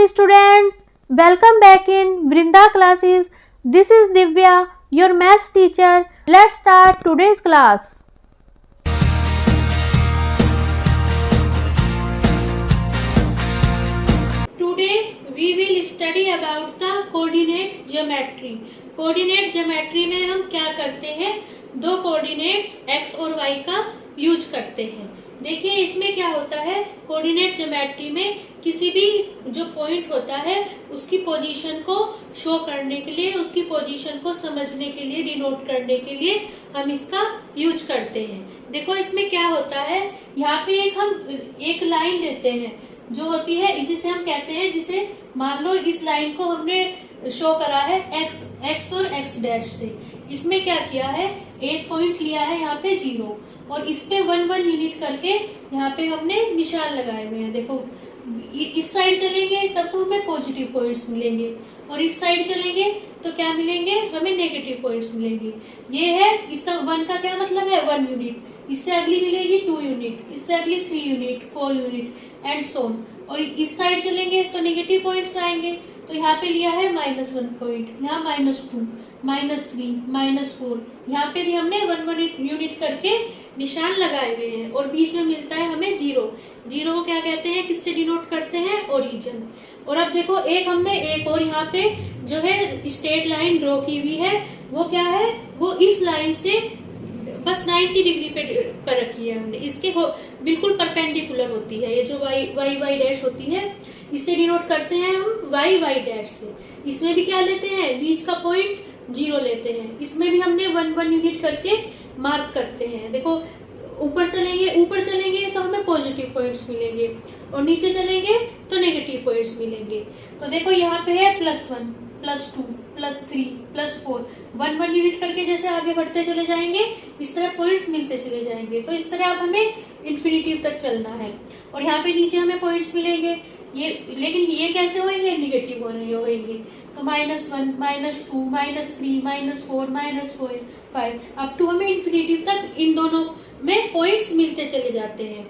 students, welcome back in Vrinda classes. This is Divya, your maths teacher. Let's start today's class. Today we will study about the coordinate geometry. Coordinate geometry में हम क्या करते हैं, दो coordinates x और y का use करते हैं। देखिए इसमें क्या होता है, कोऑर्डिनेट ज्योमेट्री में किसी भी जो पॉइंट होता है उसकी पोजीशन को शो करने के लिए, उसकी पोजीशन को समझने के लिए, डिनोट करने के लिए हम इसका यूज करते हैं। देखो इसमें क्या होता है, यहाँ पे हम एक लाइन लेते हैं जो होती है, जिसे हम कहते हैं, जिसे मान लो इस लाइन को हमने शो करा है x और x डैश से। इसमें क्या किया है, एक पॉइंट लिया है यहाँ पे 0 और इस पे 1 यूनिट करके यहाँ पे हमने निशान लगाए हुए हैं। देखो इस साइड चलेंगे तब तो हमें पॉजिटिव पॉइंट्स मिलेंगे और इस साइड चलेंगे तो क्या मिलेंगे, हमें नेगेटिव पॉइंट्स मिलेंगे। ये है इसका 1 का क्या मतलब है, 1 यूनिट। इससे अगली मिलेगी 2 यूनिट, इससे अगली 3 unit, 4 unit and so on. और इस साइड चलेंगे तो नेगेटिव पॉइंट्स आएंगे। तो यहाँ पे लिया है -1 पॉइंट, यहाँ -2, -3, -4, यहाँ पे भी हमने 1 यूनिट करके निशान लगाए हुए हैं और बीच में मिलता है हमें 0। को क्या कहते हैं, किससे डिनोट करते हैं, ओरिजिन। और अब देखो हमने एक और यहाँ पे जो है स्ट्रेट लाइन ड्रॉ की हुई है, वो क्या है, वो इस लाइन से बस 90 डिग्री पे कर रखी है हमने। इसके बिल्कुल परपेंडिकुलर होती है। ये जो y डैश होती है, इससे डिनोट करते हैं हम y डैश से। इसमें भी क्या लेते हैं, बीच का पॉइंट 0 लेते हैं। इसमें भी हमने 1 यूनिट करके मार्क करते हैं। देखो ऊपर चलेंगे तो हमें पॉजिटिव पॉइंट्स मिलेंगे और नीचे चलेंगे तो नेगेटिव पॉइंट्स मिलेंगे। तो देखो यहाँ पे है +1, +2, +3, +4, 1 यूनिट करके जैसे आगे बढ़ते चले जाएंगे इस तरह पॉइंट्स मिलते चले जाएंगे। तो इस तरह अब हमें इन्फिनिटी तक चलना है और यहाँ पे नीचे हमें पॉइंट्स मिलेंगे। लेकिन ये कैसे होंगे, निगेटिव होंगे। तो -1, -2, -3, -4, -5 अप टू हमें इन्फिनिटी तक इन दोनों में पॉइंट्स मिलते चले जाते हैं।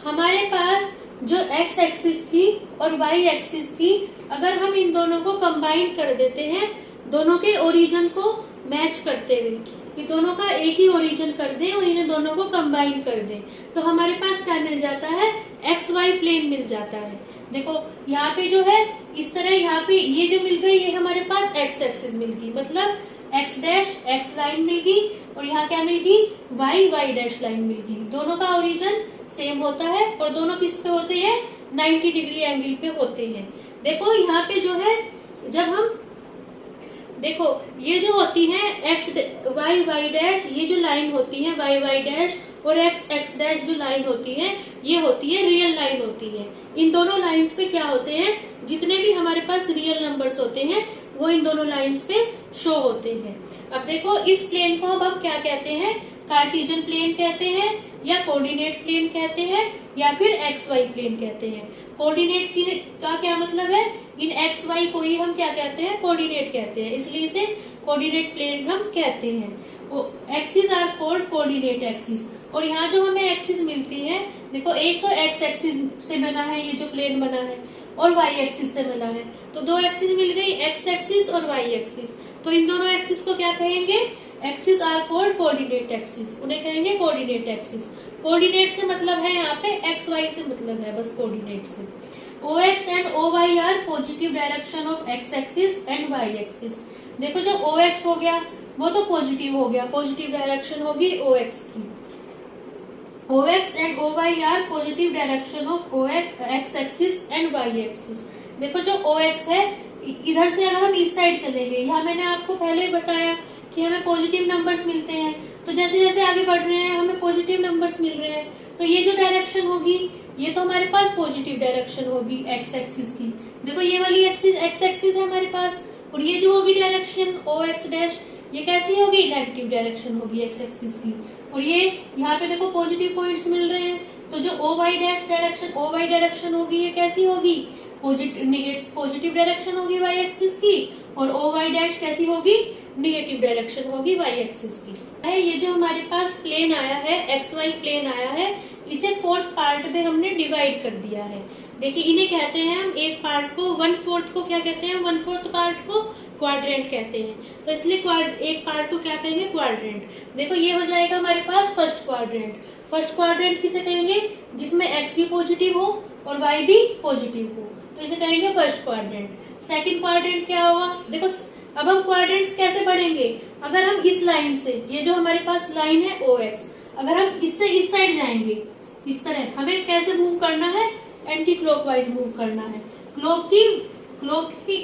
हमारे पास जो x एक्सिस थी और y एक्सिस थी, अगर हम इन दोनों को कंबाइन कर देते हैं, दोनों के ओरिजिन को मैच करते हुए, कि दोनों का एक ही ओरिजिन कर दें और इन्हें दोनों को कंबाइन कर दें, तो हमारे पास क्या मिल जाता है, XY प्लेन मिल जाता है। देखो यहाँ पे जो है इस तरह, यहाँ पे ये जो मिल गई, ये हमारे पास x एक्सिस मिल गई, मतलब x डैश x लाइन मिल गई और यहाँ क्या मिल गई, y डैश लाइन मिल गई। दोनों का ओरिजिन सेम होता है और दोनों किस पे होते हैं, 90 डिग्री एंगल पे होते हैं। देखो यहाँ पे जो है, जब हम देखो ये जो होती है y डैश, ये जो लाइन होती है y डैश, और x डैश जो लाइन होती है, ये होती है रियल लाइन होती है। इन दोनों लाइंस पे क्या होते हैं, जितने भी हमारे पास रियल नंबर्स होते हैं वो इन दोनों लाइंस पे शो होते हैं। अब देखो इस प्लेन को अब हम क्या कहते हैं, कार्टेशियन प्लेन कहते हैं या कोऑर्डिनेट प्लेन कहते हैं या फिर XY प्लेन कहते हैं। कोऑर्डिनेट का क्या मतलब है, इन XY को ही हम क्या कहते हैं, कोऑर्डिनेट कहते हैं, इसलिए इसे कोऑर्डिनेट प्लेन हम कहते हैं। Axis are called coordinate axis. और यहाँ जो हमें एक्सिस मिलती है, देखो एक तो x एक्सिस से बना है ये जो प्लेन बना है, और y एक्सिस से बना है, तो दो एक्सिस मिल गई, x एक्सिस और y एक्सिस। तो इन दोनों एक्सिस को क्या कहेंगे, axis are called coordinate axis, उन्हें कहेंगे कोऑर्डिनेट एक्सिस। कोऑर्डिनेट से मतलब है यहाँ पे XY से मतलब है बस कोऑर्डिनेट से। OX and OY are positive direction of x axis and y axis. देखो जो OX हो गया वो तो पॉजिटिव हो गया, पॉजिटिव डायरेक्शन होगी OX की। OX and OY are positive direction of x axis and y axis. देखो जो OX है, इधर से अगर हम इस साइड चलेंगे, यहाँ मैंने आपको पहले बताया कि हमें पॉजिटिव नंबर्स मिलते हैं, तो जैसे जैसे आगे बढ़ रहे हैं हमें पॉजिटिव नंबर्स मिल रहे हैं, तो ये जो डायरेक्शन होगी ये तो हमारे पास पॉजिटिव डायरेक्शन होगी x एक्सिस की। देखो ये वाली एक्सिस x एक्सिस है हमारे पास, और ये जो होगी डायरेक्शन OX डैश, ये कैसी होगी, नेगेटिव डायरेक्शन होगी x एक्सिस की। और ये यहाँ पे देखो पॉजिटिव पॉइंट्स मिल रहे हैं, तो जो OY डायरेक्शन होगी ये कैसी होगी, पॉजिटिव डायरेक्शन होगी y एक्सिस की, और OY डैश कैसी होगी, निगेटिव डायरेक्शन होगी y एक्सिस की। ये जो हमारे पास प्लेन आया है, XY प्लेन आया है, इसे 4th पार्ट में हमने डिवाइड कर दिया है। देखिए इन्हें कहते हैं हम एक पार्ट को 1/4 को क्या कहते हैं, 1/4 पार्ट को क्वाड्रेंट कहते हैं। तो इसलिए एक पार्ट को क्या कहेंगे, क्वाड्रेंट। देखो ये हो जाएगा हमारे पास फर्स्ट क्वाड्रेंट। फर्स्ट क्वाड्रेंट किसे कहेंगे, जिसमें एक्स भी पॉजिटिव हो और वाई भी पॉजिटिव हो, तो इसे कहेंगे फर्स्ट क्वाड्रेंट। सेकंड क्वाड्रेंट क्या होगा, देखो अब हम क्वाड्रेंट्स कैसे बढ़ेंगे, अगर हम इस लाइन से, ये जो हमारे पास लाइन है OX, अगर हम इससे इस साइड जाएंगे, इस तरह हमें कैसे मूव करना है, एंटी क्लॉकवाइज मूव करना है। क्लॉक की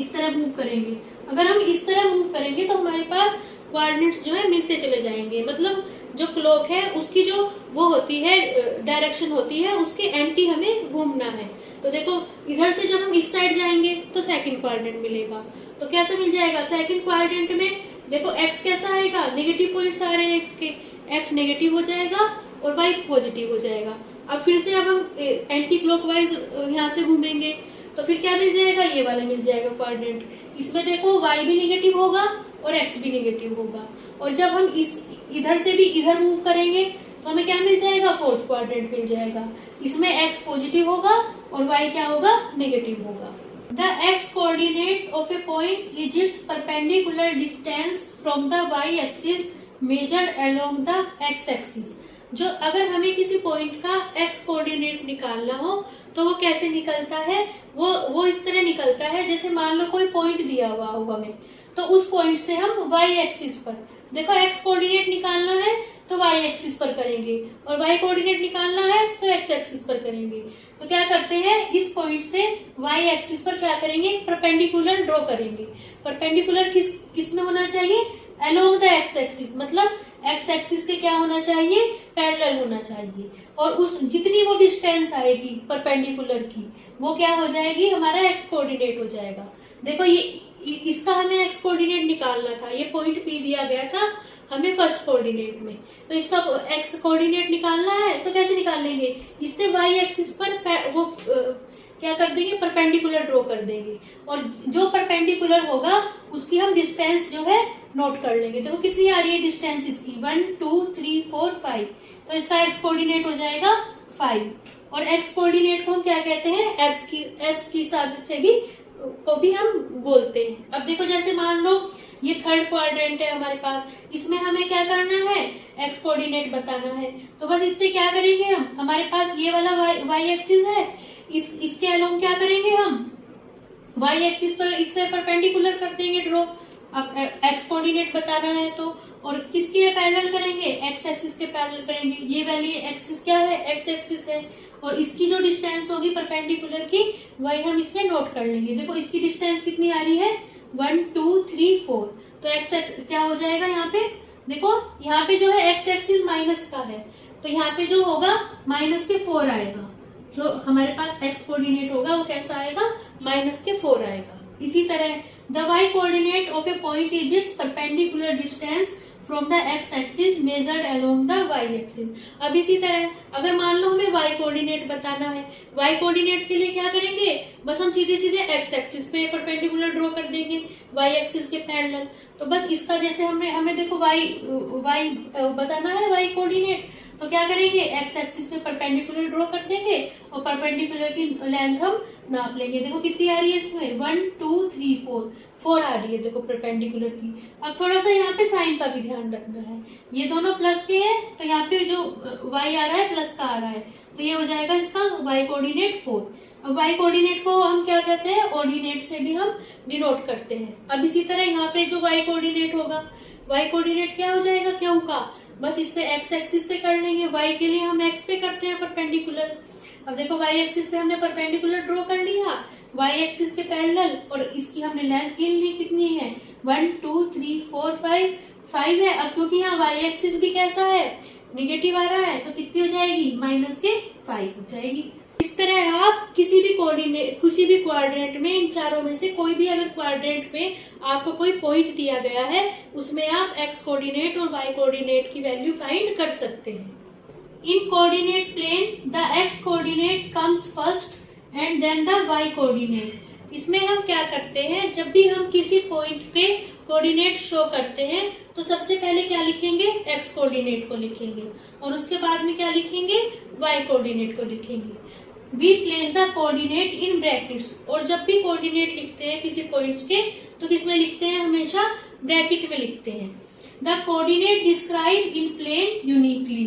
इस तरह मूव करेंगे। अगर हम इस तरह मूव करेंगे तो हमारे पास कोऑर्डिनेट्स जो है मिलते चले जाएंगे, मतलब जो क्लॉक है उसकी जो वो होती है डायरेक्शन होती है, उसके एंटी हमें घूमना है। तो देखो इधर से जब हम इस साइड जाएंगे तो सेकंड क्वाड्रेंट मिलेगा। तो कैसे मिल जाएगा, सेकंड क्वाड्रेंट में देखो एक्स कैसा आएगा, नेगेटिव पॉइंट्स आ रहे हैं एक्स के, एक्स नेगेटिव हो जाएगा और वाई पॉजिटिव हो जाएगा। अब फिर से अब हम एंटी क्लॉकवाइज यहाँ से घूमेंगे तो फिर क्या मिल जाएगा, ये वाला मिल जाएगा क्वाड्रेंट। इसमें देखो वाई भी नेगेटिव होगा और एक्स भी नेगेटिव होगा। और जब हम इधर से भी इधर मूव करेंगे तो हमें क्या मिल जाएगा, फोर्थ क्वाड्रेंट मिल जाएगा। इसमें एक्स पॉजिटिव होगा और वाई क्या होगा, नेगेटिव होगा। The x coordinate of a point is its perpendicular distance from the y-axis measured along the x-axis। जो अगर हमें किसी पॉइंट का x कोऑर्डिनेट निकालना हो तो वो कैसे निकलता है, वो इस तरह निकलता है जैसे मान लो कोई पॉइंट दिया हुआ होगा हमें, तो उस पॉइंट से हम y एक्सिस पर, देखो x कोऑर्डिनेट निकालना है तो y एक्सिस पर करेंगे और y कोऑर्डिनेट निकालना है तो x एक्सिस पर करेंगे। तो क्या करते हैं, इस पॉइंट से y एक्सिस पर क्या करेंगे, परपेंडिकुलर ड्रॉ करेंगे। परपेंडिकुलर किस में होना चाहिए, अलोंग द x एक्सिस, मतलब x एक्सिस के क्या होना चाहिए, पैरेलल होना चाहिए। और उस जितनी वो डिस्टेंस आएगी परपेंडिकुलर की, वो क्या हो जाएगी, हमारा x कोऑर्डिनेट हो जाएगा। देखो ये इसका हमें x कोऑर्डिनेट निकालना था, ये पॉइंट P दिया गया था हमें फर्स्ट कोऑर्डिनेट में, तो इसका x कोऑर्डिनेट निकालना है तो कैसे निकाल लेंगे, इससे y एक्सिस पर वो क्या कर देंगे, परपेंडिकुलर ड्रॉ कर देंगे और जो परपेंडिकुलर होगा उसकी हम डिस्टेंस जो है नोट कर लेंगे। देखो कितनी आ रही है डिस्टेंस इसकी, 1 2 3 4 5, तो इसका x कोऑर्डिनेट हो जाएगा 5। और x कोऑर्डिनेट को हम क्या कहते हैं, f की हिसाब से भी को भी हम बोलते हैं। अब देखो जैसे मान लो ये थर्ड क्वाड्रेंट है हमारे पास, इसमें हमें क्या करना है, x कोऑर्डिनेट बताना है। तो बस इससे क्या करेंगे हम, हमारे पास ये वाला y एक्सिस है, इसके अलोंग क्या करेंगे हम, y एक्सिस पर इससे परपेंडिकुलर कर देंगे ड्रॉ। अब x कोऑर्डिनेट बताना है तो, और किसके पैरेलल करेंगे, x एक्सिस के पैरेलल करेंगे। ये वाली एक्सिस क्या है, x एक्सिस है, और इसकी जो डिस्टेंस होगी परपेंडिकुलर की वही हम इसमें नोट कर लेंगे। देखो इसकी डिस्टेंस कितनी आ रही है, 1 2 3 4, तो x क्या हो जाएगा यहाँ पे, देखो यहाँ पे जो है x एक्सिस माइनस का है, तो यहाँ पे जो होगा माइनस के 4 आएगा। जो हमारे पास x कोऑर्डिनेट होगा वो कैसा आएगा, माइनस के 4 आएगा। इसी तरह the y coordinate of A point is it's perpendicular distance from the x axis measured along the y axis. अब इसी तरह अगर मान लो हमें y कोऑर्डिनेट बताना है, y कोऑर्डिनेट के लिए क्या करेंगे, बस हम सीधे सीधे x एक्सिस पे परपेंडिकुलर ड्रॉ कर देंगे y एक्सिस के पैरेलल। तो बस इसका जैसे हमें देखो y बताना है y कोऑर्डिनेट, तो क्या करेंगे, x एक्सिस पे परपेंडिकुलर ड्रॉ कर देंगे और परपेंडिकुलर की लेंथ हम नाप लेंगे। देखो कितनी आ रही है इसमें, 1 2 3 4 आ रही है देखो परपेंडिकुलर की। अब थोड़ा सा यहाँ पे साइन का भी ध्यान रखना है, ये दोनों प्लस के हैं तो यहाँ पे जो y आ रहा है प्लस का आ रहा है, तो ये हो जाएगा इसका y कोऑर्डिनेट 4। अब y कोऑर्डिनेट को हम क्या कहते हैं, ऑर्डिनेट से भी हम डिनोट करते हैं। अब इसी तरह यहाँ पे जो y कोऑर्डिनेट होगा, y कोऑर्डिनेट क्या हो जाएगा, क्यू का, बस इस पे x एक्सिस पे कर लेंगे, y के लिए हम x पे करते हैं परपेंडिकुलर। अब देखो y एक्सिस पे हमने परपेंडिकुलर ड्रॉ कर लिया, y एक्सिस के पैरेलल, और इसकी हमने लेंथ गिन ली कितनी है, 1 2 3 4 5 है। अब क्योंकि यहाँ y एक्सिस भी कैसा है, निगेटिव आ रहा है, तो कितनी हो जाएगी, माइनस के 5 हो जाएगी। इस तरह आप किसी भी क्वाड्रेंट में, इन चारों में से कोई भी अगर क्वाड्रेंट में आपको कोई पॉइंट दिया गया है, उसमें आप x कोऑर्डिनेट और y कोऑर्डिनेट की वैल्यू फाइंड कर सकते हैं। In coordinate plane the x coordinate comes first and then the y coordinate. इसमें हम क्या करते हैं, जब भी हम किसी पॉइंट पे कोऑर्डिनेट शो करते हैं तो सबसे पहले क्या लिखेंगे, x कोऑर्डिनेट को लिखेंगे और उसके बाद में क्या लिखेंगे, y कोऑर्डिनेट को लिखेंगे। We place the coordinate in brackets. और जब भी कोऑर्डिनेट लिखते हैं किसी पॉइंट्स के तो किसमें लिखते हैं, हमेशा ब्रैकेट में लिखते हैं। The coordinate describe in plane uniquely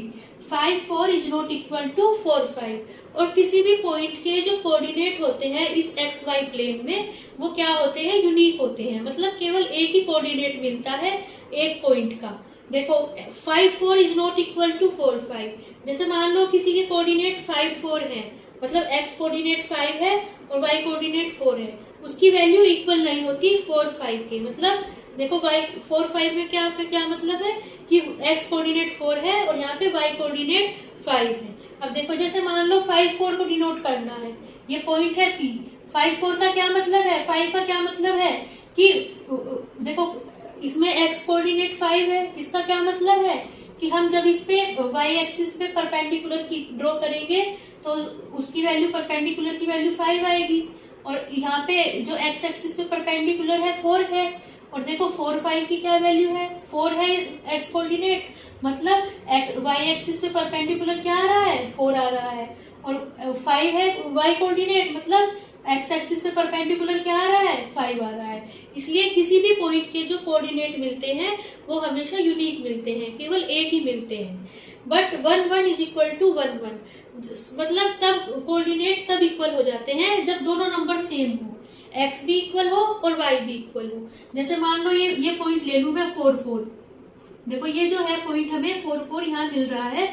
5 4 is not equal to 4 5। और किसी भी पॉइंट के जो कोऑर्डिनेट होते हैं इस एक्स वाई प्लेन में वो क्या होते हैं, यूनिक होते हैं। मतलब केवल एक ही कोऑर्डिनेट मिलता है एक पॉइंट का। देखो 5 4 इज नॉट इक्वल टू 4 5। जैसे मान लो किसी के कोऑर्डिनेट 5 4 है, मतलब एक्स कोऑर्डिनेट 5 है और वाई कोऑर्डिनेट 4 है, उसकी वैल्यू इक्वल नहीं होती 4 5 के। मतलब देखो वाई 4 5 में क्या मतलब है कि एक्स कोऑर्डिनेट 4 है और यहाँ पे वाई कोऑर्डिनेट 5 है। अब देखो जैसे मान लो 5 4 को डिनोट करना है, ये पॉइंट है P। 5 4 का क्या मतलब है, 5 का क्या मतलब है कि देखो इसमें एक्स कोऑर्डिनेट 5 है, इसका क्या मतलब है कि हम जब इस पे वाई एक्सिस पे परपेंडिकुलर की ड्रॉ करेंगे तो उसकी वैल्यू परपेंडिकुलर की वैल्यू 5 आएगी। और यहाँ पे जो एक्स एक्सिस पे परपेंडिकुलर है 4 है, और देखो 4 5 की क्या वैल्यू है, 4 है एक्स कोऑर्डिनेट, मतलब वाई एक्सिस पे परपेंडिकुलर क्या आ रहा है, 4 आ रहा है। और 5 है वाई कोऑर्डिनेट, मतलब एक्स एक्सिस पे परपेंडिकुलर क्या आ रहा है, 5 आ रहा है। इसलिए किसी भी पॉइंट के जो कोऑर्डिनेट मिलते हैं वो हमेशा यूनिक मिलते हैं, केवल एक ही मिलते हैं। बट 1 1 इज इक्वल टू 1 1, मतलब तब कोऑर्डिनेट तब इक्वल हो जाते हैं जब दोनों नंबर सेम हो, एक्स भी इक्वल हो और वाई भी इक्वल हो। जैसे मान लो ये पॉइंट ले लू मैं 4 4। देखो ये जो है पॉइंट हमें 4 4 यहाँ मिल रहा है।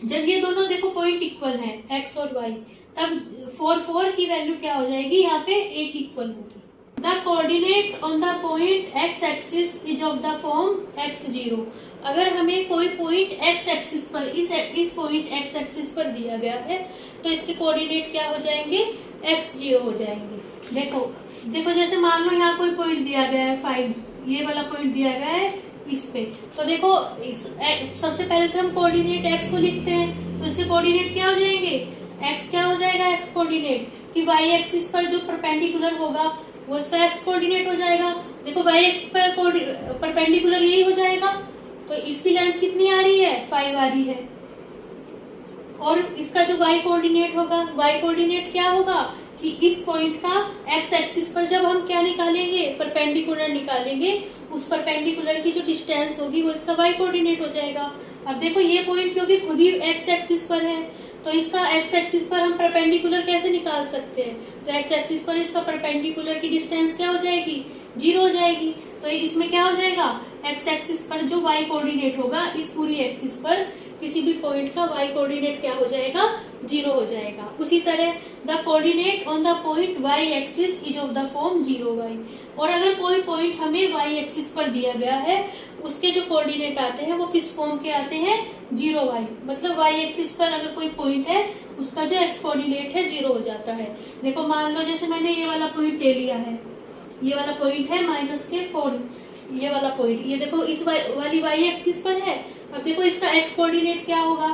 जब ये दोनों देखो पॉइंट इक्वल है एक्स और वाई, तब 4 4 की वैल्यू क्या हो जाएगी, यहाँ पे एक इक्वल होगी। The coordinate on the point x axis is of the form x 0। अगर हमें कोई पॉइंट एक्स एक्सिस पर इस पॉइंट एक्स एक्सिस पर दिया गया है तो इसके कोऑर्डिनेट क्या हो जाएंगे, x 0 हो जाएंगे। देखो जैसे मान लो यहाँ कोई पॉइंट दिया गया है 5, ये वाला पॉइंट दिया गया है इस पे, तो देखो सबसे पहले तो हम कोऑर्डिनेट x को लिखते हैं, तो इसके कोऑर्डिनेट क्या हो जाएंगे, x क्या हो जाएगा, x कोऑर्डिनेट कि y एक्सिस पर जो परपेंडिकुलर होगा वो इसका x कोऑर्डिनेट हो जाएगा। देखो y एक्सिस पर परपेंडिकुलर यही हो जाएगा, तो इसकी लेंथ कितनी आ रही है, 5 आ रही है। और इसका जो y कोऑर्डिनेट होगा, y कोऑर्डिनेट क्या होगा कि इस पॉइंट का x एक्सिस पर जब हम क्या निकालेंगे, परपेंडिकुलर निकालेंगे, उस परपेंडिकुलर की जो डिस्टेंस होगी वो इसका y कोऑर्डिनेट हो जाएगा। अब देखो ये पॉइंट क्योंकि खुद ही x एक्सिस पर है तो इसका x एक्सिस पर हम परपेंडिकुलर कैसे निकाल सकते हैं, तो x एक्सिस पर इसका परपेंडिकुलर की डिस्टेंस क्या हो जाएगी, 0 हो जाएगी। तो इसमें क्या हो जाएगा, x एक्सिस पर जो y कोऑर्डिनेट होगा इस पूरी एक्सिस पर किसी भी पॉइंट का y कोऑर्डिनेट क्या हो जाएगा, 0 हो जाएगा। उसी तरह the coordinate on the point y axis is of the form 0 y। और अगर कोई पॉइंट हमें y एक्सिस पर दिया गया है उसके जो कोऑर्डिनेट आते हैं वो किस फॉर्म के आते हैं, 0 y। मतलब y एक्सिस पर अगर कोई पॉइंट है उसका जो x कोऑर्डिनेट है 0 हो जाता है। देखो मान लो जैसे मैंने ये वाला पॉइंट ले लिया है, ये वाला पॉइंट है -4, ये वाला पॉइंट, ये देखो इस वाली y एक्सिस पर है। अब देखो इसका x कोऑर्डिनेट क्या होगा,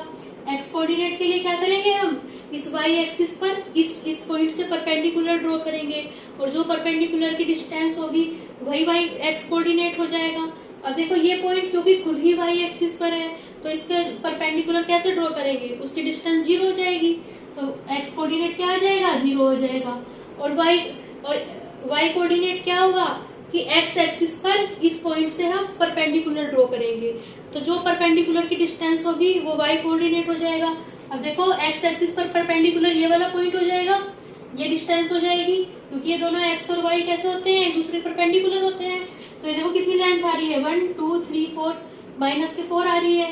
x कोऑर्डिनेट के लिए क्या करेंगे, हम इस y एक्सिस पर इस पॉइंट से परपेंडिकुलर ड्रॉ करेंगे और जो परपेंडिकुलर की डिस्टेंस होगी वही y x कोऑर्डिनेट हो जाएगा। अब देखो ये पॉइंट क्योंकि खुद ही y एक्सिस पर है तो इसके परपेंडिकुलर कैसे ड्रॉ करेंगे, उसकी डिस्टेंस 0 हो जाएगी, तो x कोऑर्डिनेट क्या आ जाएगा, 0 हो जाएगा। और y कोऑर्डिनेट क्या होगा कि x एक्सिस पर इस पॉइंट से हम परपेंडिकुलर ड्रॉ करेंगे, तो जो परपेंडिकुलर की डिस्टेंस होगी वो y कोऑर्डिनेट हो जाएगा। अब देखो x एक्सिस पर परपेंडिकुलर ये वाला पॉइंट हो जाएगा, ये डिस्टेंस हो जाएगी, क्योंकि ये दोनों x और y कैसे होते हैं, एक दूसरे परपेंडिकुलर होते हैं। तो ये देखो कितनी लेंथ आ रही है, 1 2 3 4, -4 आ रही है।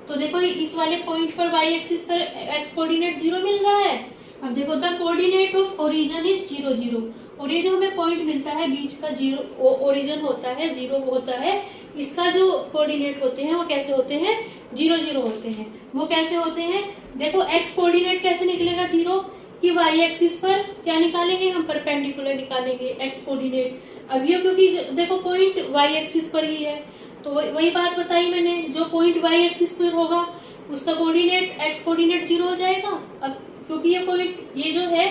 तो देखो इस वाले पॉइंट पर y एक्सिस पर x कोऑर्डिनेट 0 मिल रहा है। अब देखो the coordinate of origin is 0 0, और ये जो हमें पॉइंट मिलता है बीच का 0 ओरिजिन होता है, 0 होता है, इसका जो कोऑर्डिनेट होते हैं वो कैसे होते हैं, 0 0 होते हैं। वो कैसे होते हैं, देखो x कोऑर्डिनेट कैसे निकलेगा 0 कि y एक्सिस पर क्या निकालेंगे, हम परपेंडिकुलर निकालेंगे x कोऑर्डिनेट। अब ये क्योंकि देखो पॉइंट y एक्सिस पर ही है, तो वही बात बताई मैंने, जो पॉइंट y एक्सिस पर होगा उसका कोऑर्डिनेट x कोऑर्डिनेट 0 हो जाएगा। अब क्योंकि ये पॉइंट ये जो है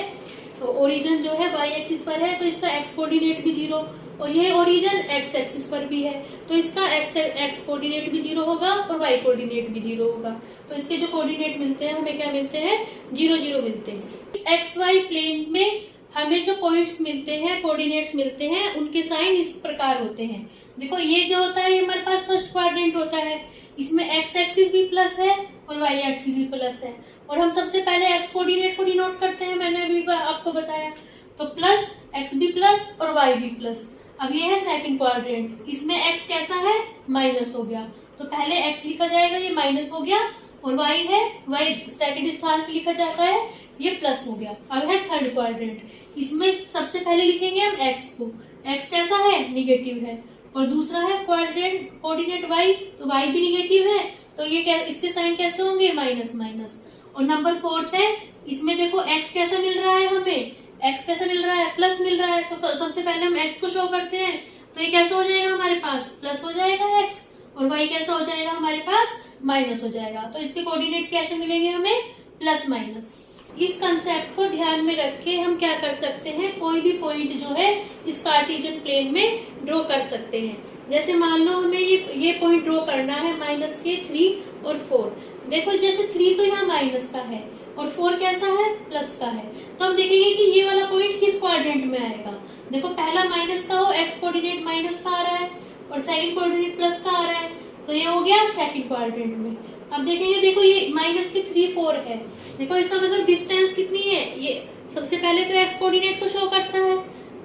तो ओरिजिन जो है y एक्सिस पर है तो इसका x कोऑर्डिनेट भी 0, और ये ओरिजिन एक्स एक्सिस पर भी है, तो इसका एक्स कोऑर्डिनेट भी 0 होगा और वाई कोऑर्डिनेट भी 0 होगा। तो इसके जो कोऑर्डिनेट मिलते हैं हमें क्या मिलते हैं, 0 0 मिलते हैं। एक्स वाई प्लेन में हमें जो पॉइंट्स मिलते हैं, कोऑर्डिनेट्स मिलते हैं, उनके साइन इस प्रकार होते हैं। देखो ये जो होता है ये हमारे पास फर्स्ट क्वाड्रेंट होता है, इसमें एक्स एक्सिस भी प्लस है और वाई एक्सिस भी प्लस है, और हम सबसे पहले एक्स कोऑर्डिनेट को डिनोट करते हैं, मैंने अभी आपको बताया। तो प्लस एक्स भी प्लस और वाई भी प्लस। अब ये है सेकंड क्वाड्रेंट, इसमें एक्स कैसा है, माइनस हो गया, तो पहले एक्स लिखा जाएगा, ये माइनस हो गया, और वाई है, वाई सेकंड स्थान पे लिखा जाता है, ये प्लस हो गया। अब है थर्ड क्वाड्रेंट, इसमें सबसे पहले लिखेंगे हम एक्स को, एक्स कैसा है, निगेटिव है, और दूसरा है क्वाड्रेंट कोऑर्डिनेट वाई, तो वाई भी निगेटिव है, तो ये इसके साइन कैसे होंगे, माइनस माइनस। और नंबर फोर्थ है, इसमें देखो एक्स कैसा मिल रहा है हमें, एक्स कैसा मिल रहा है, प्लस मिल रहा है, तो सबसे पहले हम एक्स को शो करते हैं, तो ये कैसा हो जाएगा हमारे पास, प्लस हो जाएगा एक्स, और वाई कैसा हो जाएगा हमारे पास, माइनस हो जाएगा। तो इसके कोऑर्डिनेट कैसे मिलेंगे हमें, प्लस माइनस। इस कंसेप्ट को ध्यान में रख के हम क्या कर सकते हैं, कोई भी पॉइंट जो है इस कार्टेशियन प्लेन में ड्रॉ कर सकते हैं। जैसे मान लो हमें ये पॉइंट ड्रॉ करना है माइनस के 3 और 4। देखो जैसे 3 तो यहाँ माइनस का है और 4 कैसा है, प्लस का है, तो हम देखेंगे कि ये वाला पॉइंट किस क्वाड्रेंट में आएगा। देखो पहला माइनस का हो, एक्स कोऑर्डिनेट माइनस का आ रहा है और सेकंड कोऑर्डिनेट प्लस का आ रहा है, तो ये हो गया सेकंड क्वाड्रेंट में। अब देखेंगे, देखो ये माइनस के 3 4 है, देखो इसका मतलब डिस्टेंस कितनी है, ये सबसे पहले तो एक्स कोऑर्डिनेट को शो करता है,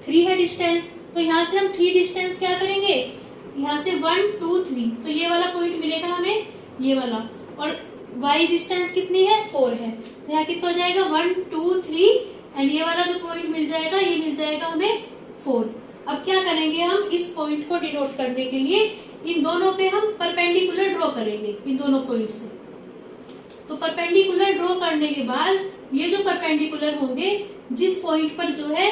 3 है डिस्टेंस, तो यहाँ से हम 3 डिस्टेंस क्या करेंगे, यहाँ से 1 2 3, तो ये वाला पॉइंट मिलेगा हमें, ये वाला, और y डिस्टेंस कितनी है, 4 है, तो यहाँ कितना हो जाएगा, 1 2 3, एंड ये वाला जो पॉइंट मिल जाएगा ये मिल जाएगा हमें 4। अब क्या करेंगे, हम इस पॉइंट को डिनोट करने के लिए इन दोनों पे हम परपेंडिकुलर ड्रॉ करेंगे, इन दोनों पॉइंट से। तो परपेंडिकुलर ड्रॉ करने के बाद ये जो परपेंडिकुलर होंगे, जिस पॉइंट पर जो है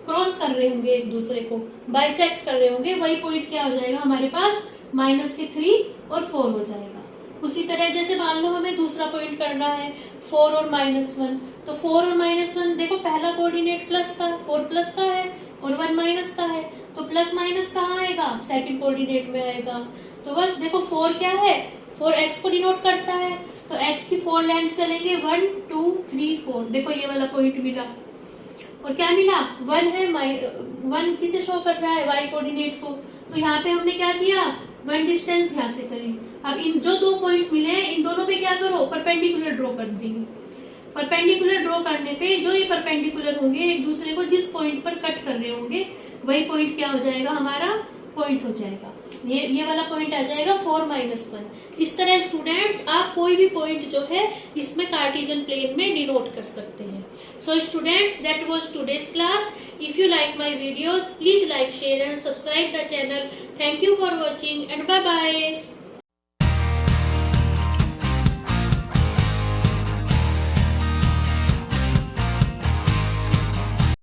क्रॉस कर रहे होंगे एक दूसरे को, बाइसेक्ट कर रहे होंगे, वही पॉइंट क्या हो जाएगा हमारे पास, माइनस के 3 और 4 हो जाएगा। उसी तरह जैसे मान लो हमें दूसरा पॉइंट करना है 4 और -1, तो 4 और -1, देखो पहला कोऑर्डिनेट प्लस का, 4 प्लस का है और 1 माइनस का है, तो प्लस माइनस कहाँ आएगा, सेकंड कोऑर्डिनेट में आएगा। तो बस देखो 4 क्या है, 4 एक्स को डिनोट करता है, तो एक्स की 4 लेंथ चलेंगे, 1 2 3 4, देखो ये वाला पॉइंट मिला, और क्या मिला, 1 है, 1 किसे शो कर रहा है, वाई कोऑर्डिनेट को, तो यहाँ पे हमने क्या किया, 1 डिस्टेंस यहाँ से करी। अब इन जो 2 पॉइंट्स मिले हैं, इन दोनों पे क्या करो, परपेंडिकुलर ड्रॉ कर देंगे। परपेंडिकुलर ड्रॉ करने पे जो ये परपेंडिकुलर होंगे एक दूसरे को जिस पॉइंट पर कट कर रहे होंगे, वही पॉइंट क्या हो जाएगा, हमारा पॉइंट हो जाएगा, ये वाला पॉइंट आ जाएगा 4 -1। इस तरह स्टूडेंट्स आप कोई भी पॉइंट जो है इसमें कार्टेशियन प्लेन में डिनोट कर सकते हैं। So students, that was today's class. If you like my videos, please like, share and subscribe the channel. Thank you for watching and bye bye.